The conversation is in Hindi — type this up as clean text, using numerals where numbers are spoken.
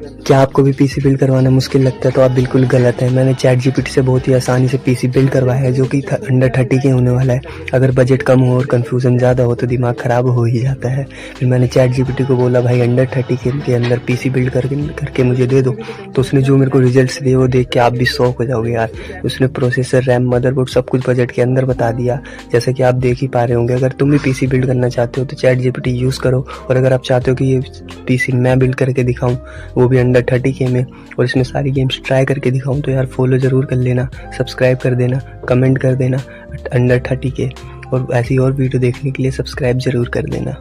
क्या आपको भी पीसी बिल्ड करवाना मुश्किल लगता है तो आप बिल्कुल गलत हैं। मैंने चैट जीपीटी से बहुत ही आसानी से पीसी बिल्ड करवाया है, जो कि अंडर 30 के होने वाला है। अगर बजट कम हो और कन्फ्यूज़न ज़्यादा हो तो दिमाग ख़राब हो ही जाता है। फिर मैंने चैट जीपीटी को बोला भाई अंडर 30 के अंदर पीसी बिल्ड करके मुझे दे दो, तो उसने जो मेरे को रिजल्ट्स दिए वो देख के आप भी शॉक हो जाओगे यार। उसने प्रोसेसर, रैम, मदरबोर्ड सब कुछ बजट के अंदर बता दिया, जैसा कि आप देख ही पा रहे होंगे। अगर तुम भी पीसी बिल्ड करना चाहते हो तो चैट जीपीटी यूज़ करो, और अगर आप चाहते हो कि ये पीसी मैं बिल्ड करके दिखाऊं, वो भी अंडर 30 के में, और इसमें सारी गेम्स ट्राई करके दिखाऊं, तो यार फॉलो ज़रूर कर लेना, सब्सक्राइब कर देना, कमेंट कर देना अंडर 30 के, और ऐसी और वीडियो देखने के लिए सब्सक्राइब ज़रूर कर देना।